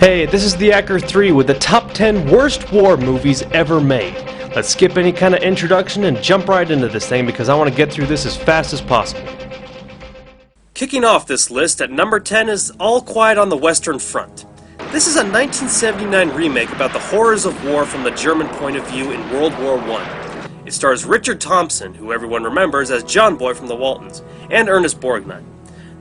Hey, this is The Actor 3 with the top 10 worst war movies ever made. Let's skip any kind of introduction and jump right into this thing because I want to get through this as fast as possible. Kicking off this list at number 10 is All Quiet on the Western Front. This is a 1979 remake about the horrors of war from the German point of view in World War I. It stars Richard Thompson, who everyone remembers as John Boy from the Waltons, and Ernest Borgnine.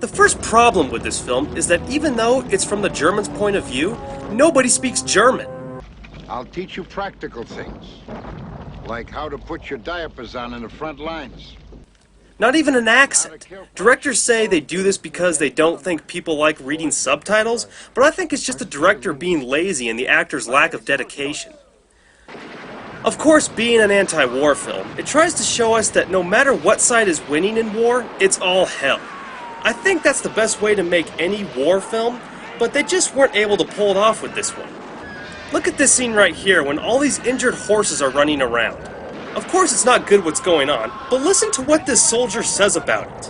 The first problem with this film is that even though it's from the Germans' point of view, nobody speaks German. I'll teach you practical things, like how to put your diapers on in the front lines. Not even an accent. Directors say they do this because they don't think people like reading subtitles, but I think it's just the director being lazy and the actor's lack of dedication. Of course, being an anti-war film, it tries to show us that no matter what side is winning in war, it's all hell. I think that's the best way to make any war film, but they just weren't able to pull it off with this one. Look at this scene right here when all these injured horses are running around. Of course it's not good what's going on, but listen to what this soldier says about it.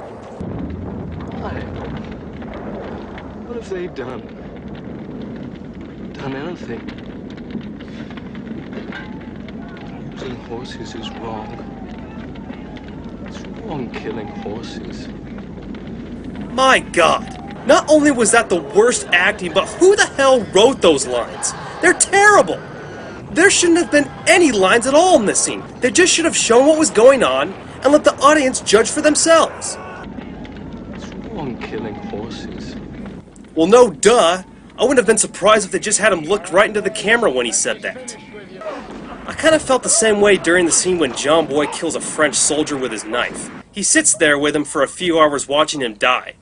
What have they done? Done anything? Using horses is wrong. It's wrong killing horses. My God! Not only was that the worst acting, but who the hell wrote those lines? They're terrible! There shouldn't have been any lines at all in this scene. They just should have shown what was going on and let the audience judge for themselves. It's wrong killing horses. Well, no duh! I wouldn't have been surprised if they just had him look right into the camera when he said that. I kind of felt the same way during the scene when John Boy kills a French soldier with his knife. He sits there with him for a few hours watching him die.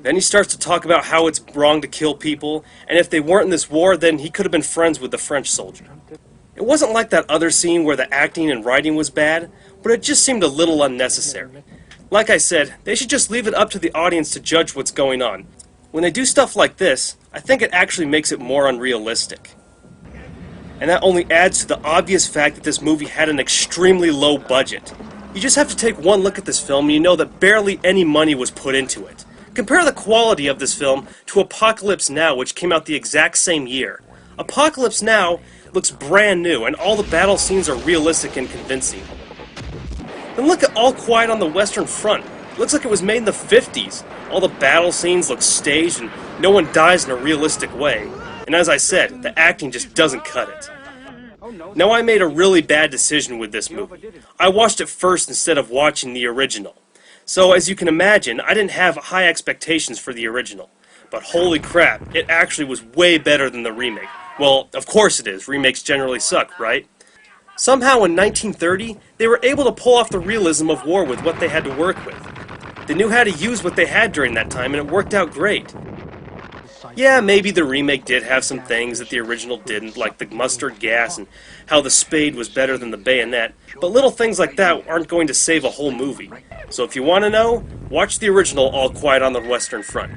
Then he starts to talk about how it's wrong to kill people, and if they weren't in this war, then he could have been friends with the French soldier. It wasn't like that other scene where the acting and writing was bad, but it just seemed a little unnecessary. Like I said, they should just leave it up to the audience to judge what's going on. When they do stuff like this, I think it actually makes it more unrealistic. And that only adds to the obvious fact that this movie had an extremely low budget. You just have to take one look at this film and you know that barely any money was put into it. Compare the quality of this film to Apocalypse Now, which came out the exact same year. Apocalypse Now looks brand new, and all the battle scenes are realistic and convincing. Then look at All Quiet on the Western Front. It looks like it was made in the 50s. All the battle scenes look staged, and no one dies in a realistic way. And as I said, the acting just doesn't cut it. Now, I made a really bad decision with this movie. I watched it first instead of watching the original. So, as you can imagine, I didn't have high expectations for the original. But holy crap, it actually was way better than the remake. Well, of course it is. Remakes generally suck, right? Somehow in 1930, they were able to pull off the realism of war with what they had to work with. They knew how to use what they had during that time, and it worked out great. Yeah, maybe the remake did have some things that the original didn't, like the mustard gas and how the spade was better than the bayonet, but little things like that aren't going to save a whole movie. So if you want to know, watch the original All Quiet on the Western Front.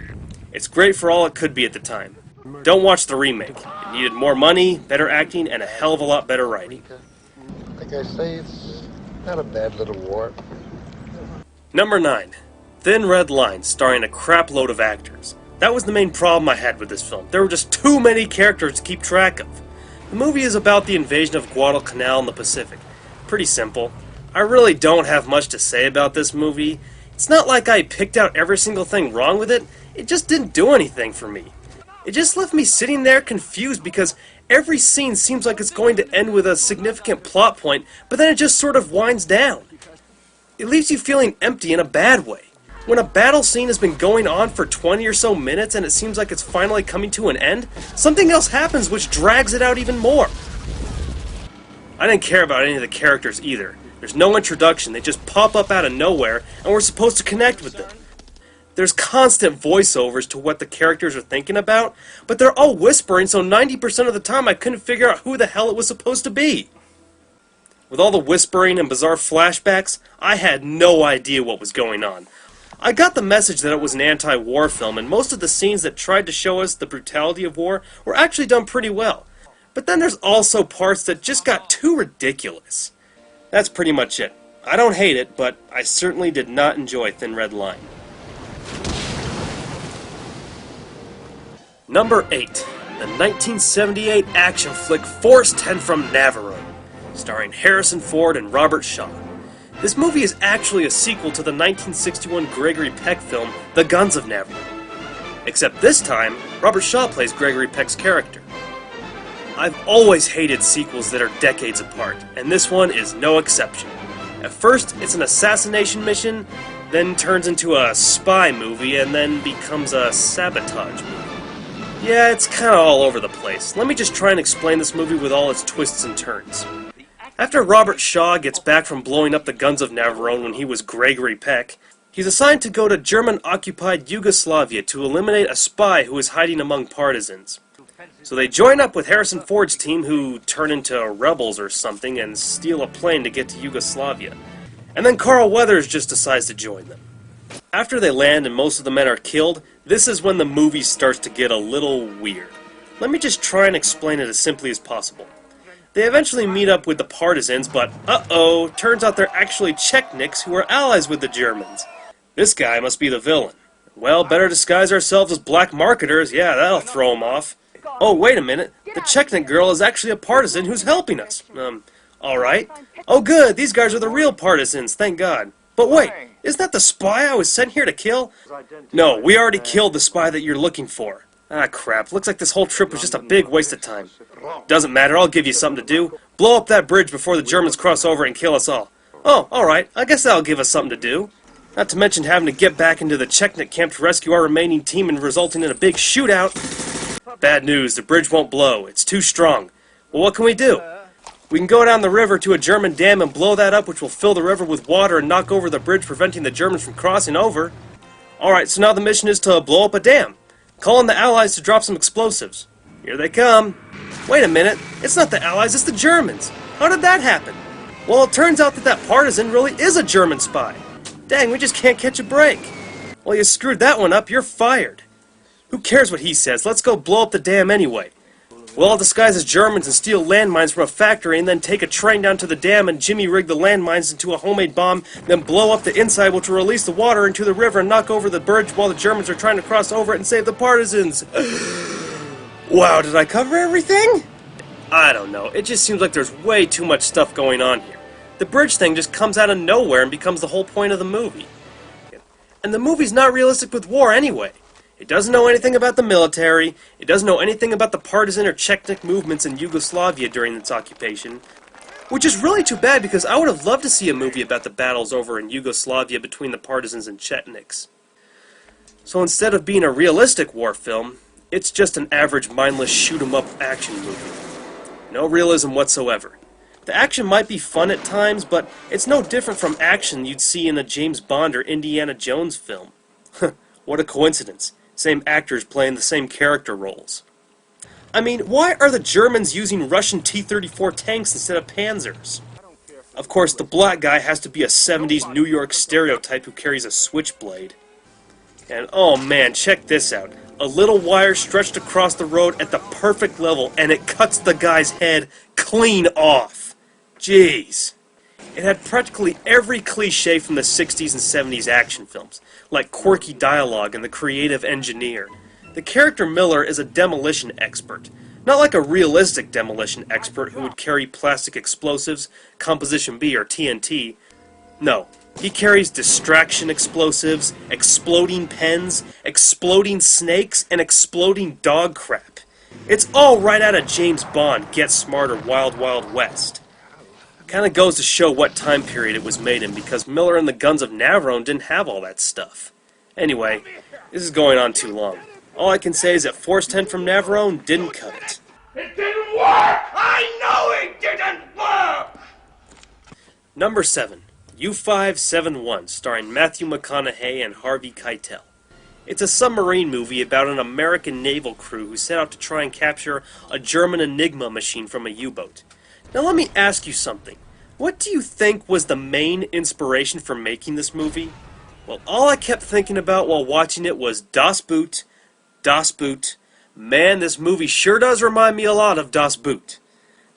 It's great for all it could be at the time. Don't watch the remake. It needed more money, better acting, and a hell of a lot better writing. Like I say, it's not a bad little war. Number 9. Thin Red Line, starring a crap load of actors. That was the main problem I had with this film. There were just too many characters to keep track of. The movie is about the invasion of Guadalcanal in the Pacific. Pretty simple. I really don't have much to say about this movie. It's not like I picked out every single thing wrong with it. It just didn't do anything for me. It just left me sitting there confused because every scene seems like it's going to end with a significant plot point, but then it just sort of winds down. It leaves you feeling empty in a bad way. When a battle scene has been going on for 20 or so minutes and it seems like it's finally coming to an end, something else happens which drags it out even more. I didn't care about any of the characters either. There's no introduction, they just pop up out of nowhere and we're supposed to connect with them. There's constant voiceovers to what the characters are thinking about, but they're all whispering, so 90% of the time I couldn't figure out who the hell it was supposed to be. With all the whispering and bizarre flashbacks, I had no idea what was going on. I got the message that it was an anti-war film, and most of the scenes that tried to show us the brutality of war were actually done pretty well. But then there's also parts that just got too ridiculous. That's pretty much it. I don't hate it, but I certainly did not enjoy Thin Red Line. Number 8. the 1978 action flick Force 10 from Navarone, starring Harrison Ford and Robert Shaw. This movie is actually a sequel to the 1961 Gregory Peck film The Guns of Navarone. Except this time, Robert Shaw plays Gregory Peck's character. I've always hated sequels that are decades apart, and this one is no exception. At first, it's an assassination mission, then turns into a spy movie, and then becomes a sabotage movie. Yeah, it's kinda all over the place. Let me just try and explain this movie with all its twists and turns. After Robert Shaw gets back from blowing up the Guns of Navarone when he was Gregory Peck, he's assigned to go to German-occupied Yugoslavia to eliminate a spy who is hiding among partisans. So they join up with Harrison Ford's team, who turn into rebels or something, and steal a plane to get to Yugoslavia. And then Carl Weathers just decides to join them. After they land and most of the men are killed, this is when the movie starts to get a little weird. Let me just try and explain it as simply as possible. They eventually meet up with the partisans, but uh-oh, turns out they're actually Czechniks who are allies with the Germans. This guy must be the villain. Well, better disguise ourselves as black marketers, yeah, that'll throw them off. Oh, wait a minute, the Czechnik girl is actually a partisan who's helping us. Alright. Oh good, these guys are the real partisans, thank God. But wait, isn't that the spy I was sent here to kill? No, we already killed the spy that you're looking for. Ah crap, looks like this whole trip was just a big waste of time. Doesn't matter, I'll give you something to do. Blow up that bridge before the Germans cross over and kill us all. Oh, alright, I guess that'll give us something to do. Not to mention having to get back into the Czechnik camp to rescue our remaining team and resulting in a big shootout. Bad news, the bridge won't blow. It's too strong. Well, what can we do? We can go down the river to a German dam and blow that up, which will fill the river with water and knock over the bridge, preventing the Germans from crossing over. Alright, so now the mission is to blow up a dam. Call on the Allies to drop some explosives. Here they come. Wait a minute, it's not the Allies, it's the Germans. How did that happen? Well, it turns out that partisan really is a German spy. Dang, we just can't catch a break. Well, you screwed that one up, you're fired. Who cares what he says? Let's go blow up the dam anyway. We'll all disguise as Germans and steal landmines from a factory and then take a train down to the dam and jimmy-rig the landmines into a homemade bomb, then blow up the inside, which will release the water into the river and knock over the bridge while the Germans are trying to cross over it and save the partisans. Wow, did I cover everything? I don't know. It just seems like there's way too much stuff going on here. The bridge thing just comes out of nowhere and becomes the whole point of the movie. And the movie's not realistic with war anyway. It doesn't know anything about the military, it doesn't know anything about the partisan or Czechnik movements in Yugoslavia during its occupation, which is really too bad because I would have loved to see a movie about the battles over in Yugoslavia between the partisans and Czechniks. So instead of being a realistic war film, it's just an average mindless shoot-'em-up action movie. No realism whatsoever. The action might be fun at times, but it's no different from action you'd see in a James Bond or Indiana Jones film. What a coincidence. Same actors playing the same character roles. I mean, why are the Germans using Russian T-34 tanks instead of Panzers? Of course, the black guy has to be a 70s New York stereotype who carries a switchblade. And oh man, check this out. A little wire stretched across the road at the perfect level and it cuts the guy's head clean off. Jeez. It had practically every cliché from the 60s and 70s action films, like quirky dialogue and the creative engineer. The character Miller is a demolition expert, not like a realistic demolition expert who would carry plastic explosives, Composition B or TNT. No, he carries distraction explosives, exploding pens, exploding snakes, and exploding dog crap. It's all right out of James Bond, Get Smart or Wild Wild West. Kinda goes to show what time period it was made in, because Miller and the Guns of Navarone didn't have all that stuff. Anyway, this is going on too long. All I can say is that Force 10 from Navarone didn't cut it. It didn't work! I know it didn't work! Number 7, U-571, starring Matthew McConaughey and Harvey Keitel. It's a submarine movie about an American naval crew who set out to try and capture a German Enigma machine from a U-boat. Now let me ask you something. What do you think was the main inspiration for making this movie? Well, all I kept thinking about while watching it was Das Boot, Das Boot. Man, this movie sure does remind me a lot of Das Boot.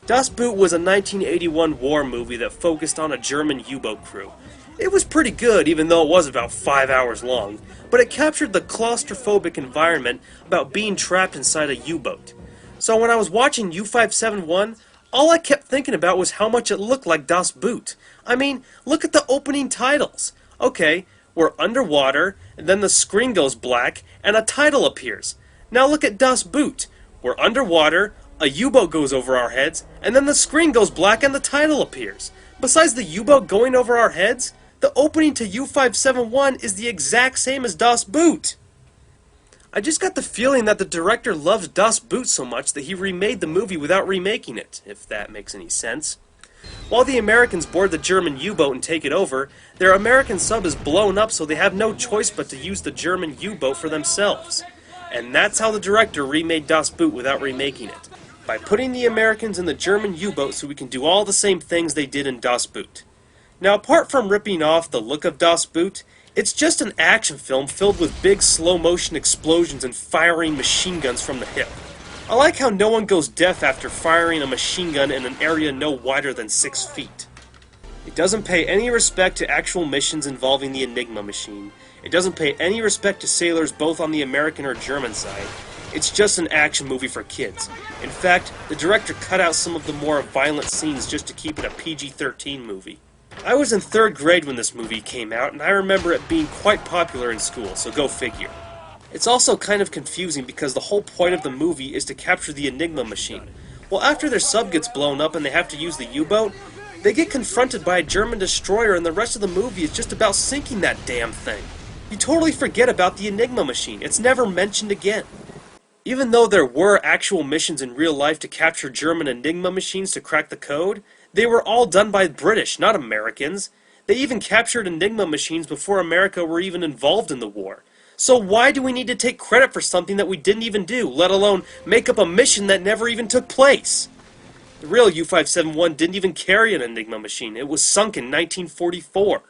Das Boot was a 1981 war movie that focused on a German U-boat crew. It was pretty good, even though it was about 5 hours long, but it captured the claustrophobic environment about being trapped inside a U-boat. So when I was watching U-571, all I kept thinking about was how much it looked like Das Boot. I mean, look at the opening titles. Okay, we're underwater, and then the screen goes black, and a title appears. Now look at Das Boot. We're underwater, a U-boat goes over our heads, and then the screen goes black and the title appears. Besides the U-boat going over our heads, the opening to U-571 is the exact same as Das Boot. I just got the feeling that the director loved Das Boot so much that he remade the movie without remaking it, if that makes any sense. While the Americans board the German U-boat and take it over, their American sub is blown up so they have no choice but to use the German U-boat for themselves. And that's how the director remade Das Boot without remaking it, by putting the Americans in the German U-boat so we can do all the same things they did in Das Boot. Now, apart from ripping off the look of Das Boot, it's just an action film filled with big slow-motion explosions and firing machine guns from the hip. I like how no one goes deaf after firing a machine gun in an area no wider than 6 feet. It doesn't pay any respect to actual missions involving the Enigma machine. It doesn't pay any respect to sailors both on the American or German side. It's just an action movie for kids. In fact, the director cut out some of the more violent scenes just to keep it a PG-13 movie. I was in 3rd grade when this movie came out, and I remember it being quite popular in school, so go figure. It's also kind of confusing because the whole point of the movie is to capture the Enigma machine. Well, after their sub gets blown up and they have to use the U-boat, they get confronted by a German destroyer and the rest of the movie is just about sinking that damn thing. You totally forget about the Enigma machine. It's never mentioned again. Even though there were actual missions in real life to capture German Enigma machines to crack the code, they were all done by British, not Americans. They even captured Enigma machines before America were even involved in the war. So why do we need to take credit for something that we didn't even do, let alone make up a mission that never even took place? The real U-571 didn't even carry an Enigma machine. It was sunk in 1944.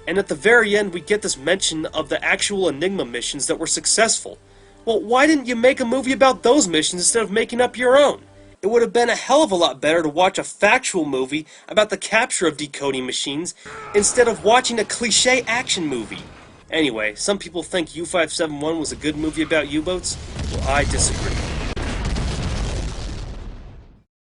And at the very end we get this mention of the actual Enigma missions that were successful. Well, why didn't you make a movie about those missions instead of making up your own? It would have been a hell of a lot better to watch a factual movie about the capture of decoding machines instead of watching a cliché action movie. Anyway, some people think U-571 was a good movie about U-boats. Well, I disagree.